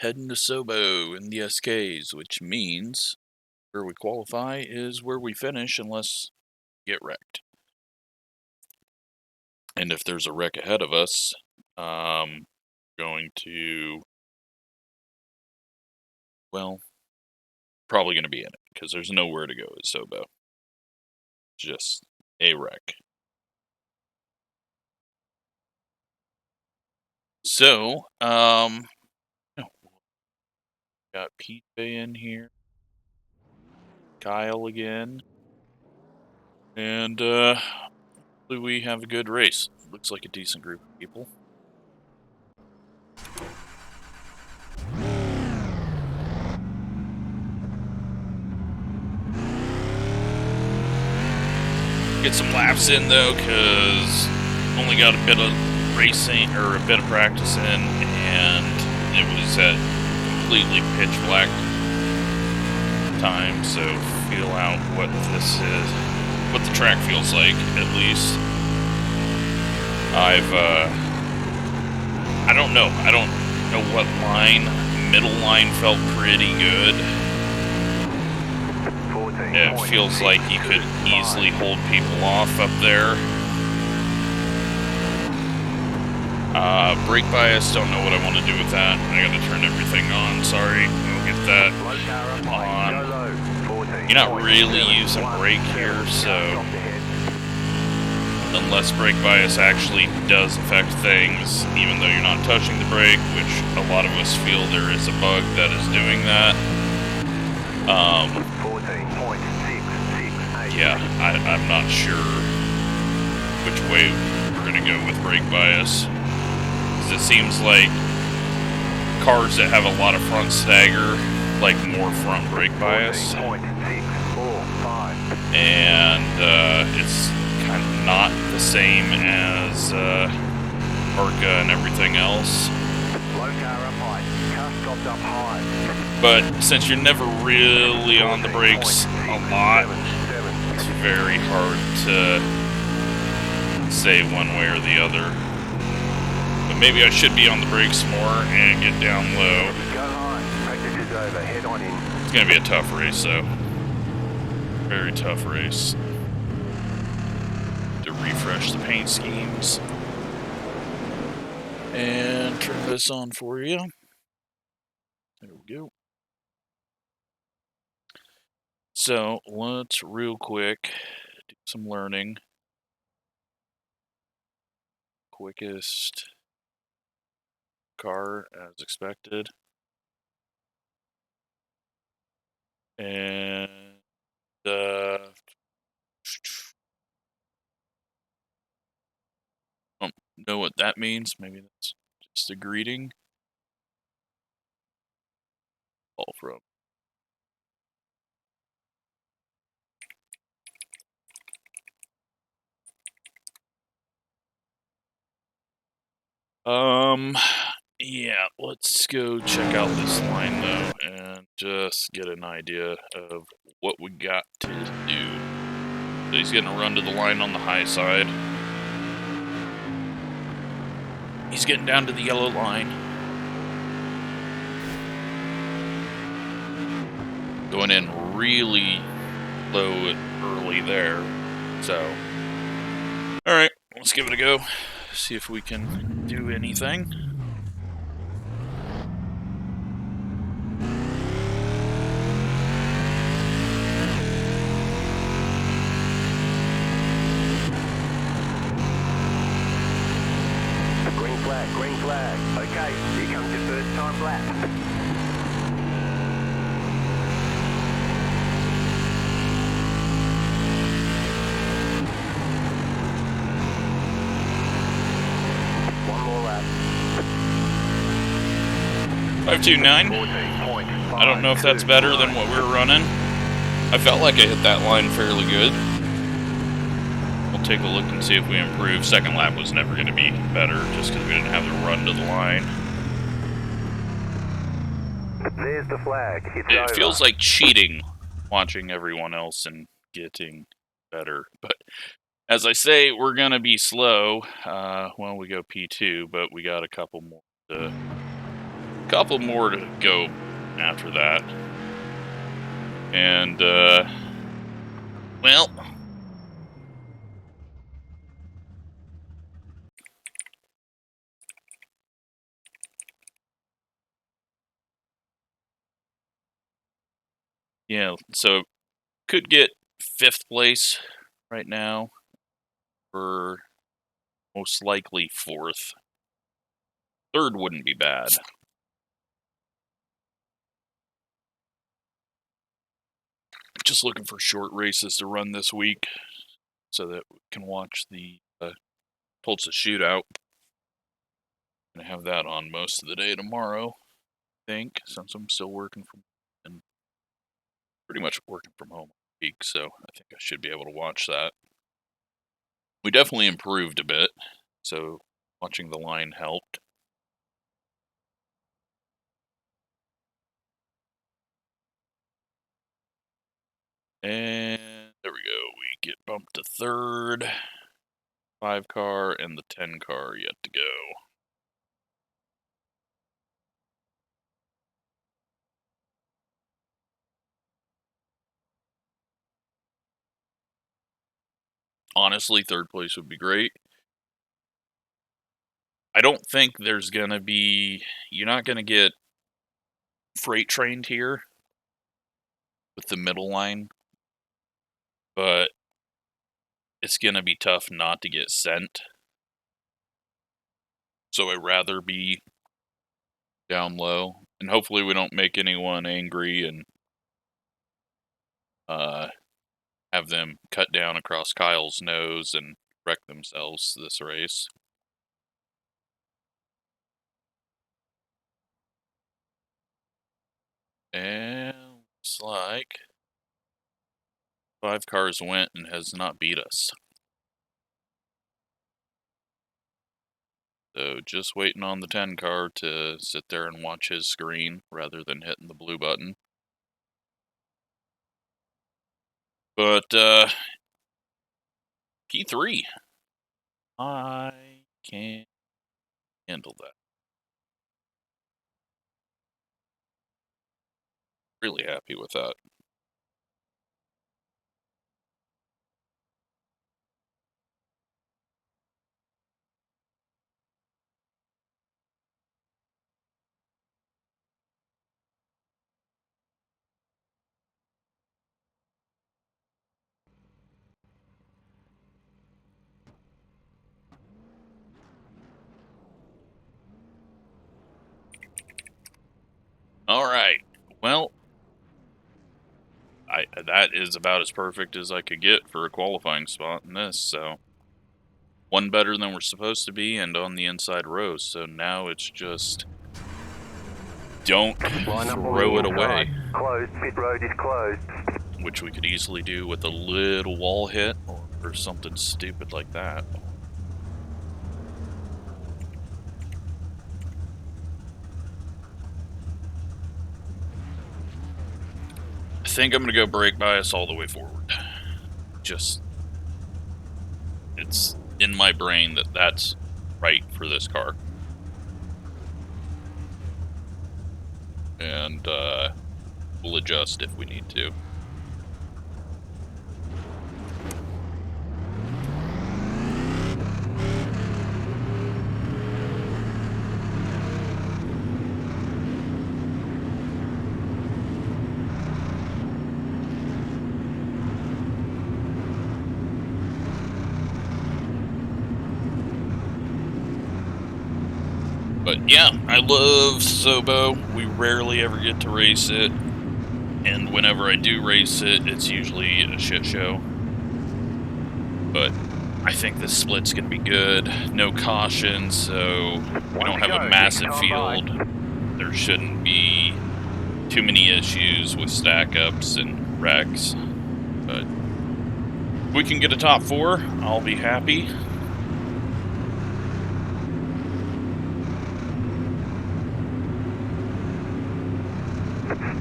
heading to Sobo in the SKs, which means where we qualify is where we finish unless we get wrecked. And if there's a wreck ahead of us, going to, well, probably going to be in it, because there's nowhere to go at Sobo. Just a wreck. So, got Pete in here, Kyle again, and hopefully we have a good race. Looks like a decent group of people. Get some laps in though, because only got a bit of racing or a bit of practice in, and it was at completely pitch black time, so feel out what this is, what the track feels like at least. I don't know what line. Middle line felt pretty good. It feels like you could easily hold people off up there. Brake bias, don't know what I want to do with that. I gotta turn everything on, sorry. We'll get that on. You're not really using brake here, so unless brake bias actually does affect things, even though you're not touching the brake, which a lot of us feel there is a bug that is doing that. Yeah, I'm not sure which way we're gonna go with brake bias. Because it seems like cars that have a lot of front stagger like more front brake bias. And it's kind of not the same as Arca and everything else. But since you're never really on the brakes a lot, it's very hard to say one way or the other. But maybe I should be on the brakes more and get down low. It's going to be a tough race though. Very tough race. To refresh the paint schemes. And turn this on for you. There we go. So let's real quick do some learning. Quickest car as expected. And don't know what that means. Maybe that's just a greeting. All from. Yeah, let's go check out this line though and just get an idea of what we got to do. So he's getting a run to the line on the high side. He's getting down to the yellow line. Going in really low early there. So, alright, let's give it a go. See if we can do anything. Green flag. Okay, here comes your first time lap. One more lap. 529. I don't know if that's better than what we were running. I felt like I hit that line fairly good. We'll take a look and see if we improve. Second lap was never going to be better just because we didn't have the run to the line. There's the flag. It feels like cheating watching everyone else and getting better. But as I say, we're going to be slow. Well, we go P2, but we got a couple more to couple more to go after that. And, well, yeah, so could get 5th place right now, or most likely 4th. 3rd wouldn't be bad. Just looking for short races to run this week so that we can watch the Tulsa shootout. Gonna have that on most of the day tomorrow, I think, since I'm still working from and pretty much working from home all week, so I think I should be able to watch that. We definitely improved a bit, so watching the line helped. And there we go. We get bumped to 3rd. 5 car and the 10 car yet to go. Honestly, 3rd place would be great. I don't think there's gonna be... You're not gonna get freight trained here with the middle line, but it's gonna be tough not to get sent. So I'd rather be down low, and hopefully we don't make anyone angry and have them cut down across Kyle's nose and wreck themselves this race. And looks like 5 cars went and has not beat us. So just waiting on the 10 car to sit there and watch his screen rather than hitting the blue button. But P3, I can't handle that. Really happy with that. All right. Well, that is about as perfect as I could get for a qualifying spot in this, so one better than we're supposed to be and on the inside row, so now it's just don't throw it away. Closed, pit road is closed. Which we could easily do with a little wall hit or something stupid like that. I think I'm going to go brake bias all the way forward. Just, it's in my brain that that's right for this car. And we'll adjust if we need to. But yeah, I love Sobo. We rarely ever get to race it. And whenever I do race it, it's usually a shit show. But I think this split's going to be good. No caution, so we don't have a massive field. There shouldn't be too many issues with stack-ups and wrecks. But if we can get a top 4, I'll be happy.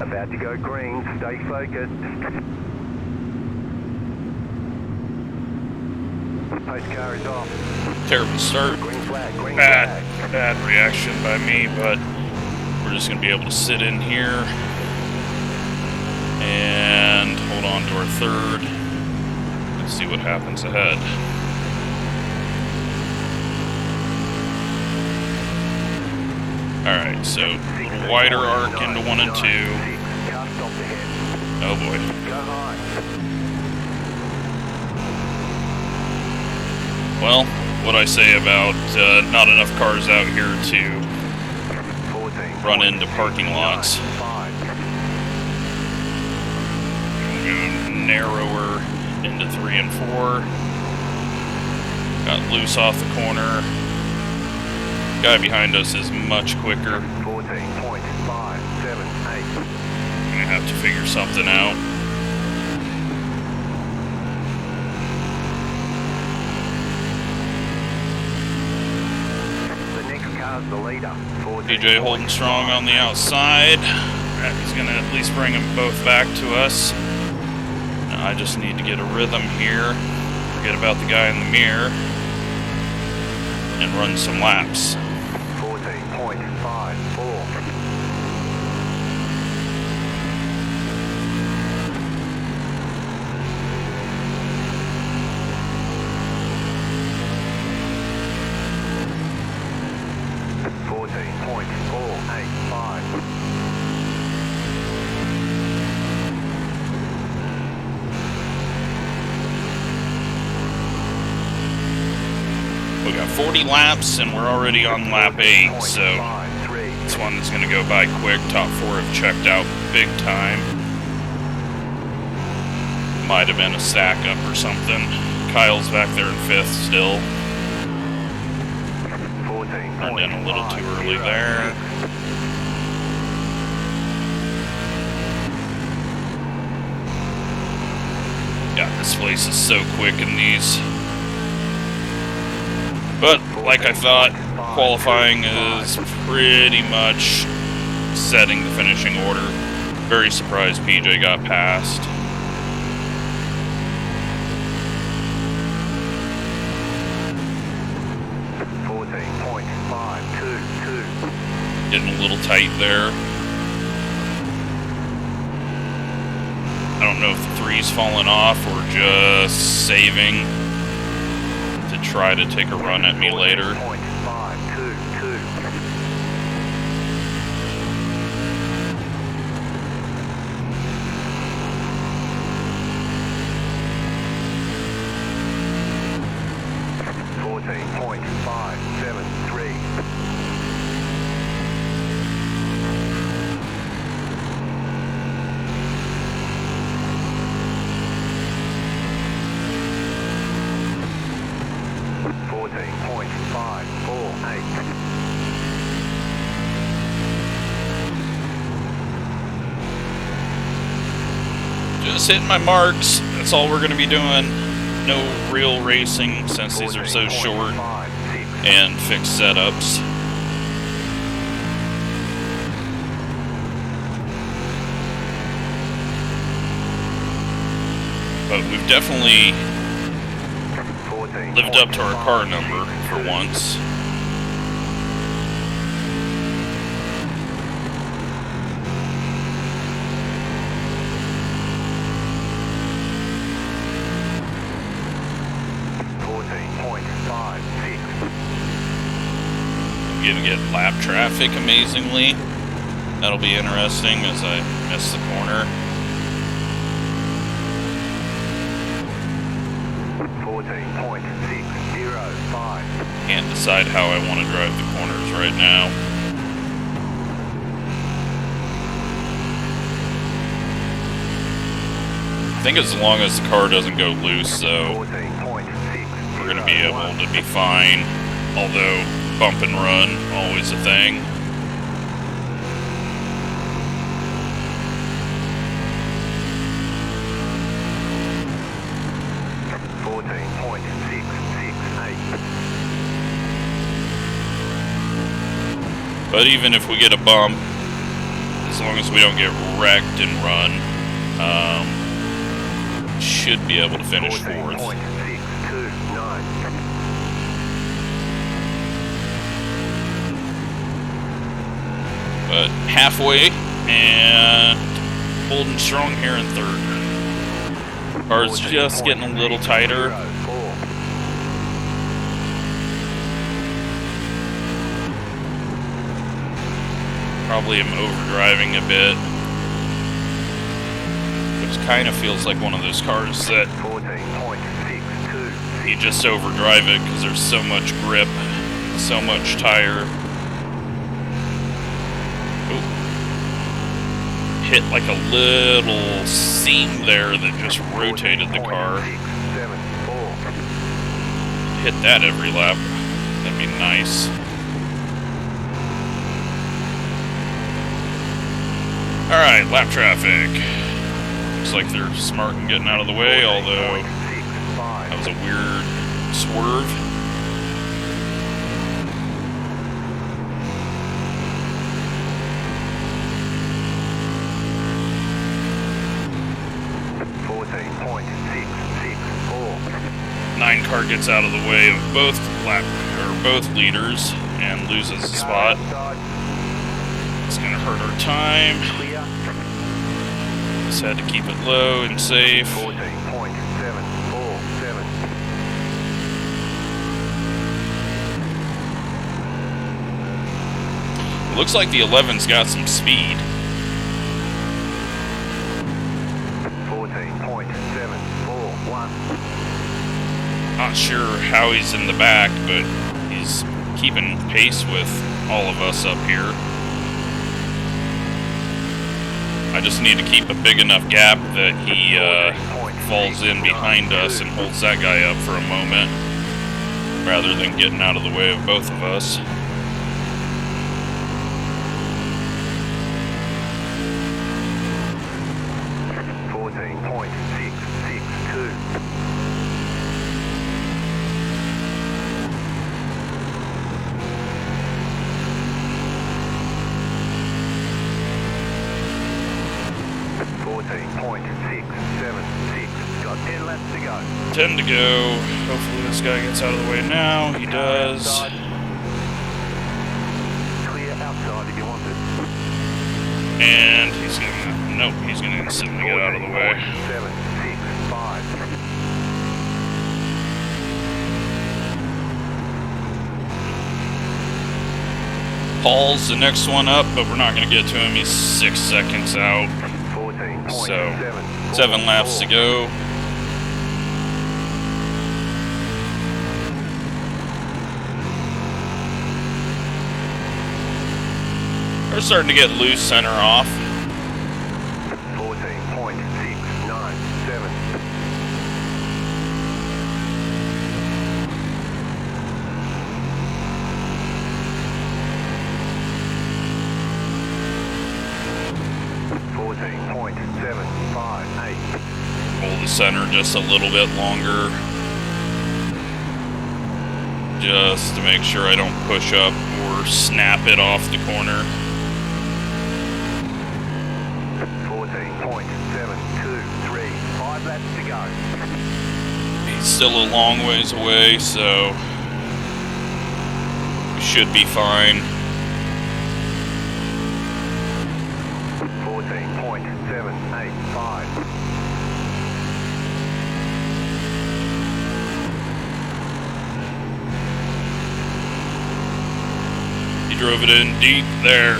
About to go green, stay focused. Post car is off. Terrible start. Green flag, green Bad reaction by me, but We're just going to be able to sit in here and hold on to our third. Let's see what happens ahead. Alright, so a little wider arc into 1 and 2. Oh boy. Well, what I say about not enough cars out here to run into parking lots. Go narrower into 3 and 4. Got loose off the corner. Guy behind us is much quicker. 14.578. Gonna have to figure something out. The leader. PJ holding strong on the outside. He's going to at least bring them both back to us. Now I just need to get a rhythm here. Forget about the guy in the mirror. And run some laps. 14.54. We got 40 laps and we're already on lap 8, so this one is going to go by quick. Top 4 have checked out big time. Might have been a stack up or something. Kyle's back there in 5th still. Turned in a little too early there. Yeah, this place is so quick in these. But, like I thought, qualifying is pretty much setting the finishing order. Very surprised PJ got passed. Getting a little tight there. I don't know if the 3's fallen off or just saving to try to take a run at me later. 14.573. Just hitting my marks. That's all we're going to be doing. No real racing since these are so short and fixed setups. But we've definitely lived up to our car number for once. Gonna get lap traffic amazingly. That'll be interesting as I miss the corner. 14.605. Can't decide how I want to drive the corners right now. I think as long as the car doesn't go loose, though, we're going to be able to be fine. Although bump and run, always a thing. But even if we get a bump, as long as we don't get wrecked and run, should be able to finish 4th. But halfway and holding strong here in third. Car's just getting a little tighter. Probably am overdriving a bit. Which kind of feels like one of those cars that you just overdrive it because there's so much grip, so much tire. Hit like a little seam there that just rotated the car. Hit that every lap. That'd be nice. Alright, lap traffic. Looks like they're smart in getting out of the way, although that was a weird swerve. Car gets out of the way of both leaders and loses a spot. It's gonna hurt our time. Just had to keep it low and safe. 14.747. It looks like the 11's got some speed. 14.741. Not sure how he's in the back, but he's keeping pace with all of us up here. I just need to keep a big enough gap that he falls in behind us and holds that guy up for a moment, rather than getting out of the way of both of us. Got 10 laps to go. 10 to go. Hopefully this guy gets out of the way now. He does. Clear outside if you want it. And he's gonna... Nope, he's gonna instantly get out of the way. 7, 6, 5. Paul's the next one up, but we're not gonna get to him. He's 6 seconds out. 14. So, 7 laps to go. We're starting to get loose center off. 14.697. Hold the center just a little bit longer. Just to make sure I don't push up or snap it off the corner. 14.723. 5 laps to go. He's still a long ways away, so we should be fine. 14.785. He drove it in deep there.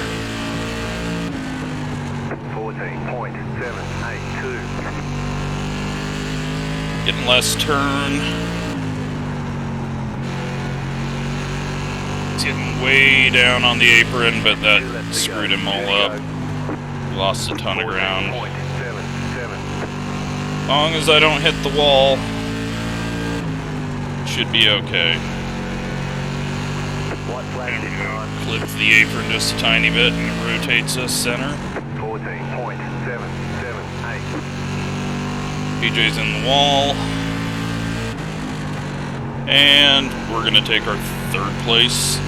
14.782. Getting less turn. He's getting way down on the apron, but that screwed him all up. He lost a ton of ground. 14.77. As long as I don't hit the wall, should be okay. White flag And is we're on. gonna clip the apron just a tiny bit, and it rotates us center. 14.778. PJ's in the wall. And we're going to take our 3rd place.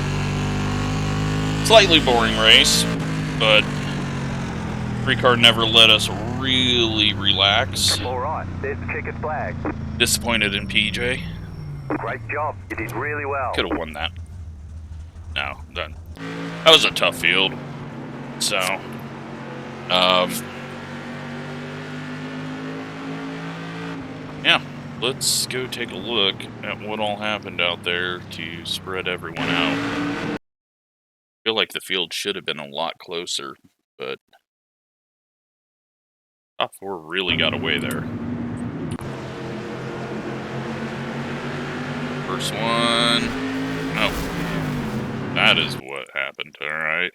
Slightly boring race, but Ricard never let us really relax. Alright, there's the checkered flag. Disappointed in PJ. Great job, you did really well. Could have won that. No, that was a tough field. So, yeah, let's go take a look at what all happened out there to spread everyone out. I feel like the field should have been a lot closer, but top 4 really got away there. First one. Oh, that is what happened. All right.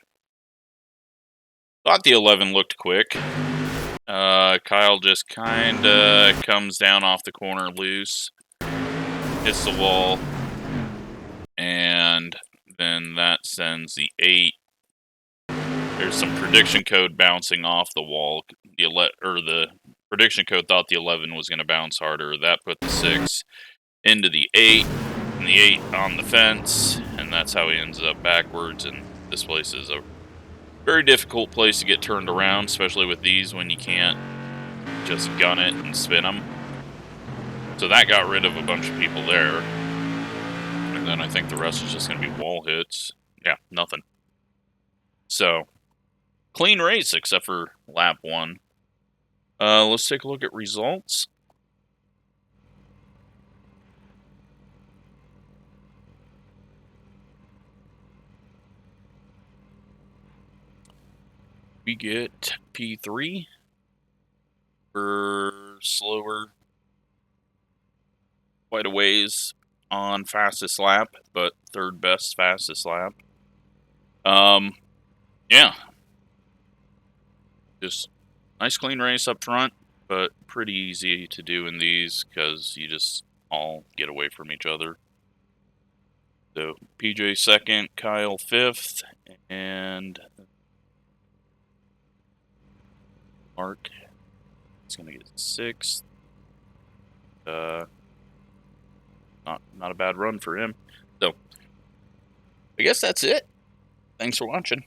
Thought the 11 looked quick. Kyle just kind of comes down off the corner loose, hits the wall, and then that sends the 8. There's some prediction code bouncing off the wall. The prediction code thought the 11 was going to bounce harder. That put the 6 into the 8, and the 8 on the fence, and that's how he ends up backwards. And this place is a very difficult place to get turned around, especially with these when you can't just gun it and spin them. So that got rid of a bunch of people there. And then I think the rest is just going to be wall hits. Yeah, nothing. So, clean race except for lap 1. Let's take a look at results. We get P3 for slower, quite a ways on fastest lap, but third best fastest lap. Yeah. Just nice clean race up front, but pretty easy to do in these because you just all get away from each other. So PJ 2nd, Kyle 5th, and Mark is going to get 6th. Not a bad run for him. So I guess that's it. Thanks for watching.